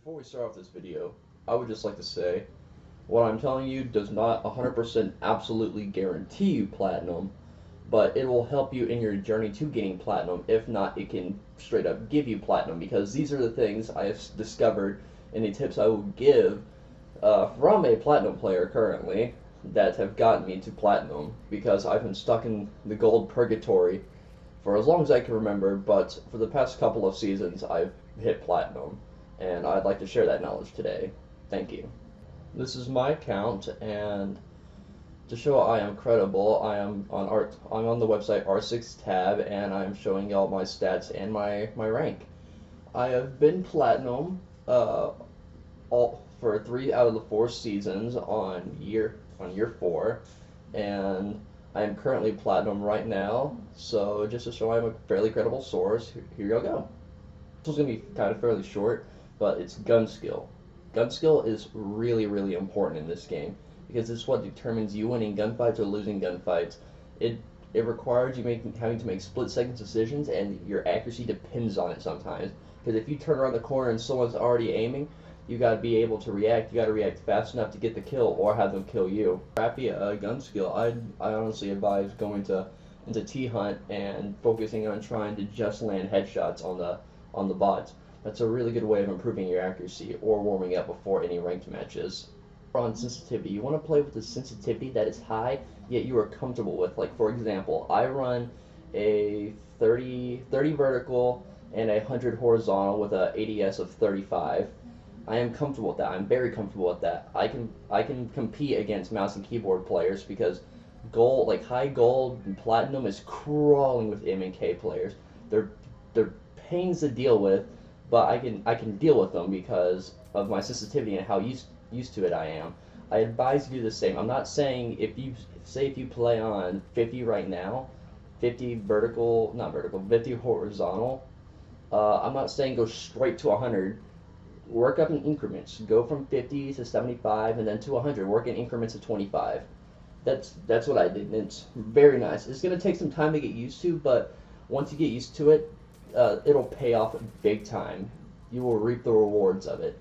Before we start off this video, I would just like to say, what I'm telling you does not 100% absolutely guarantee you platinum, but it will help you in your journey to getting platinum. If not, it can straight up give you platinum, because these are the things I have discovered and the tips I will give from a platinum player currently that have gotten me to platinum, because I've been stuck in the gold purgatory for as long as I can remember, but for the past couple of seasons I've hit platinum, and I'd like to share that knowledge today. Thank you. This is my account, and to show I am credible, I'm on the website R6 tab, and I'm showing y'all my stats and my rank. I have been platinum all for 3 out of the 4 seasons on year 4, and I am currently platinum right now. So just to show I'm a fairly credible source, here you go. This one's gonna be kind of fairly short, but it's gun skill. Gun skill is really, really important in this game, because it's what determines you winning gunfights or losing gunfights. It requires you having to make split-second decisions, and your accuracy depends on it sometimes. Because if you turn around the corner and someone's already aiming, you got to be able to react. You got to react fast enough to get the kill or have them kill you. Crappy gun skill, I honestly advise going into T-Hunt and focusing on trying to just land headshots on the bots. That's a really good way of improving your accuracy or warming up before any ranked matches. On sensitivity, you want to play with the sensitivity that is high, yet you are comfortable with. Like, for example, I run a 30 vertical and 100 horizontal with a ADS of 35. I am comfortable with that. I'm very comfortable with that. I can compete against mouse and keyboard players, because gold, like high gold and platinum, is crawling with M&K players. They're pains to deal with, but I can deal with them because of my sensitivity and how used to it I am. I advise you do the same. I'm not saying if you play on 50 right now, 50 vertical, not vertical, 50 horizontal. I'm not saying go straight to 100. Work up in increments. Go from 50 to 75 and then to 100. Work in increments of 25. That's what I did, and it's very nice. It's gonna take some time to get used to, but once you get used to it, it'll pay off big time. You will reap the rewards of it.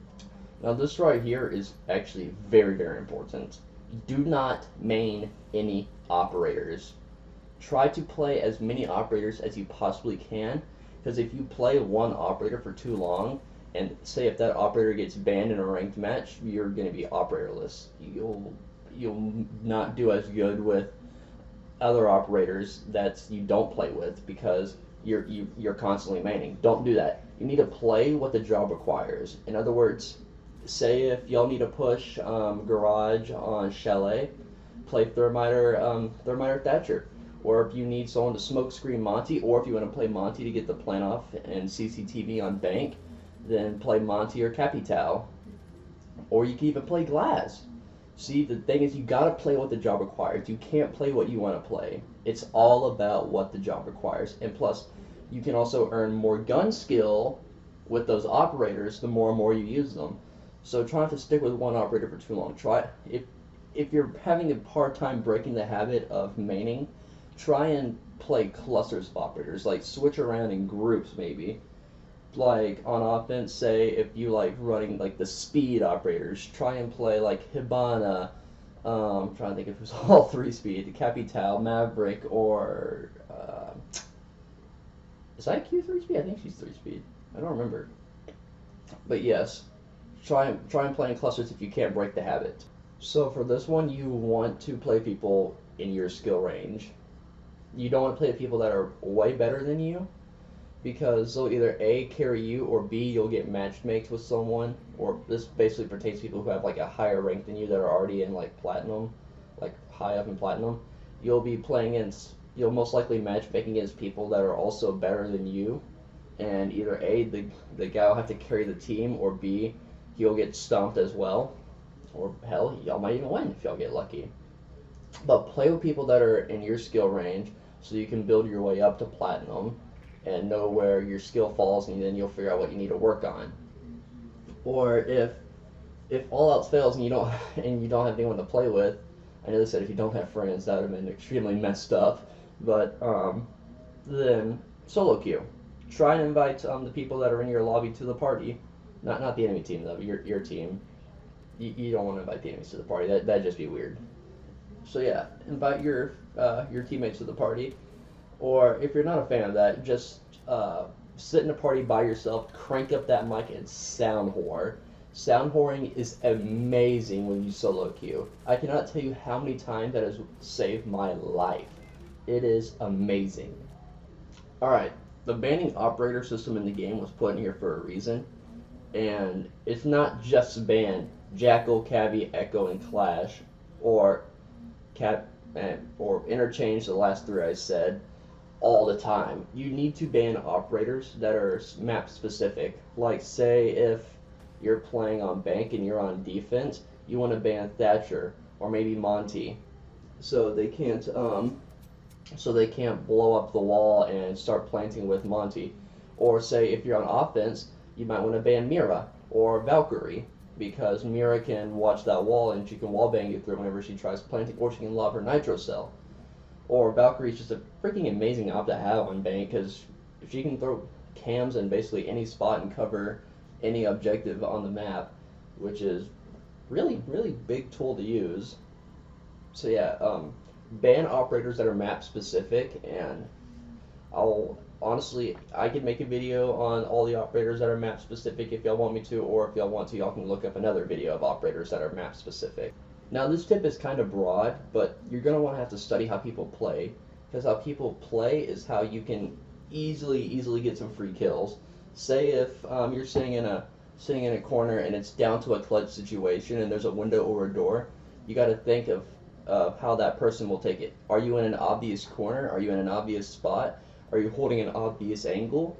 Now this right here is actually very, very important. Do not main any operators. Try to play as many operators as you possibly can, because if you play one operator for too long, and say if that operator gets banned in a ranked match, you're going to be operatorless. You'll not do as good with other operators that you don't play with, because you're constantly maining. Don't do that. You need to play what the job requires. In other words, say if y'all need to push garage on chalet, play thermiter Thatcher. Or if you need someone to smoke screen Monty, or if you want to play Monty to get the plant off and CCTV on bank, then play Monty or Capital. Or you can even play Glass. See, the thing is, you gotta play what the job requires. You can't play what you want to play. It's all about what the job requires. And plus, you can also earn more gun skill with those operators the more and more you use them. So try not to stick with one operator for too long. If you're having a hard time breaking the habit of maining, try and play clusters of operators. Like, switch around in groups maybe. Like on offense, say if you like running like the speed operators, try and play like Hibana. I'm trying to think if it was all 3 speed, Capital, Maverick, or is IQ 3 speed? I think she's 3 speed. I don't remember. But yes, try and play in clusters if you can't break the habit. So for this one, you want to play people in your skill range. You don't want to play people that are way better than you, because they'll either A, carry you, or B, you'll get matchmaked with someone. Or this basically pertains to people who have like a higher rank than you that are already in like platinum, like high up in platinum. You'll most likely matchmaking against people that are also better than you, and either A, the guy will have to carry the team, or B, he'll get stumped as well, or hell, y'all might even win if y'all get lucky. But play with people that are in your skill range, so you can build your way up to platinum and know where your skill falls, and then you'll figure out what you need to work on. Or if all else fails and you don't have anyone to play with, I know they said if you don't have friends, that would have been extremely messed up, but then solo queue. Try and invite the people that are in your lobby to the party. Not the enemy team though. Your team. You don't want to invite the enemies to the party. That'd just be weird. So yeah, invite your teammates to the party. Or if you're not a fan of that, just sit in a party by yourself, crank up that mic, and sound whore. Sound whoring is amazing when you solo queue. I cannot tell you how many times that has saved my life. It is amazing. Alright, the banning operator system in the game was put in here for a reason. And it's not just ban Jackal, Cavi, Echo, and Clash, or or interchange the last three I said all the time. You need to ban operators that are map specific. Like say if you're playing on bank and you're on defense, you want to ban Thatcher or maybe Monty, so they can't blow up the wall and start planting with Monty. Or say if you're on offense, you might want to ban Mira or Valkyrie because Mira can watch that wall and she can wallbang you through whenever she tries planting, or she can lob her nitro cell. Or Valkyrie's just a freaking amazing op to have on bank because she can throw cams in basically any spot and cover any objective on the map, which is really big tool to use. So yeah, ban operators that are map specific, and I could make a video on all the operators that are map specific if y'all want me to, or if y'all want to, y'all can look up another video of operators that are map specific. Now this tip is kind of broad, but you're going to want to have to study how people play, because how people play is how you can easily get some free kills. Say if you're sitting in a corner and it's down to a clutch situation and there's a window or a door, you got to think of how that person will take it. Are you in an obvious corner? Are you in an obvious spot? Are you holding an obvious angle?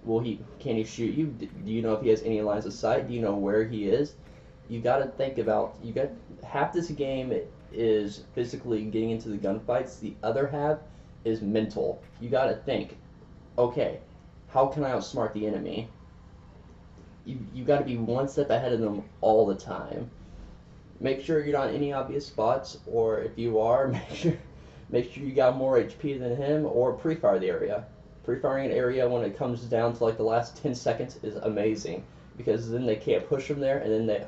Can he shoot you? Do you know if he has any lines of sight? Do you know where he is? You got to think about, half this game is physically getting into the gunfights, the other half is mental. You got to think, okay, how can I outsmart the enemy? You got to be one step ahead of them all the time. Make sure you're not in any obvious spots, or if you are, make sure you got more HP than him, or pre-fire the area. Pre-firing an area when it comes down to like the last 10 seconds is amazing, because then they can't push from there, and then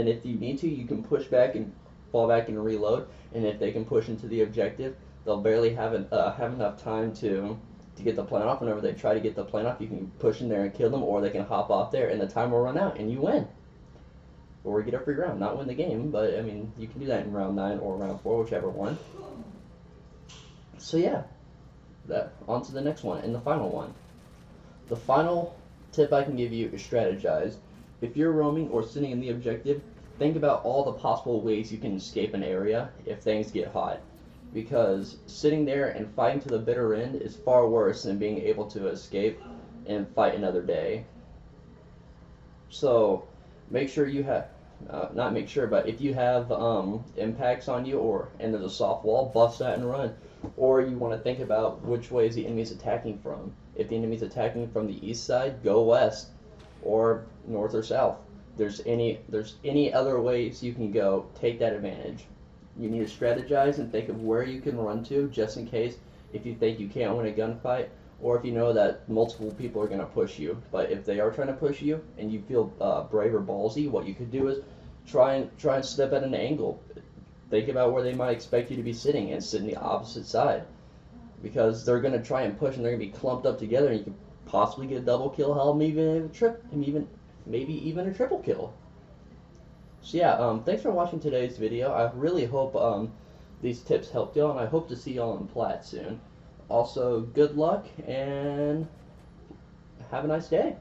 if you need to, you can push back and fall back and reload. And if they can push into the objective, they'll barely have enough time to get the plant off. Whenever they try to get the plant off, you can push in there and kill them, or they can hop off there, and the time will run out, and you win. Or get a free round. Not win the game, but I mean, you can do that in round 9 or round 4, whichever one. So yeah, on to the next one, and the final one. The final tip I can give you is strategize. If you're roaming or sitting in the objective, think about all the possible ways you can escape an area if things get hot. Because sitting there and fighting to the bitter end is far worse than being able to escape and fight another day. So make sure you have, not make sure, but if you have impacts on you and there's a soft wall, bust that and run. Or you want to think about which way is the enemy's attacking from. If the enemy's attacking from the east side, go west, or north or south. There's any other ways you can go, take that advantage. You need to strategize and think of where you can run to, just in case if you think you can't win a gunfight, or if you know that multiple people are going to push you. But if they are trying to push you and you feel brave or ballsy, what you could do is try and step at an angle. Think about where they might expect you to be sitting and sit in the opposite side, because they're going to try and push and they're going to be clumped up together, and you could possibly get a double kill, hell, maybe even a triple kill. So yeah, thanks for watching today's video. I really hope these tips helped y'all, and I hope to see y'all in Plat soon. Also, good luck and have a nice day.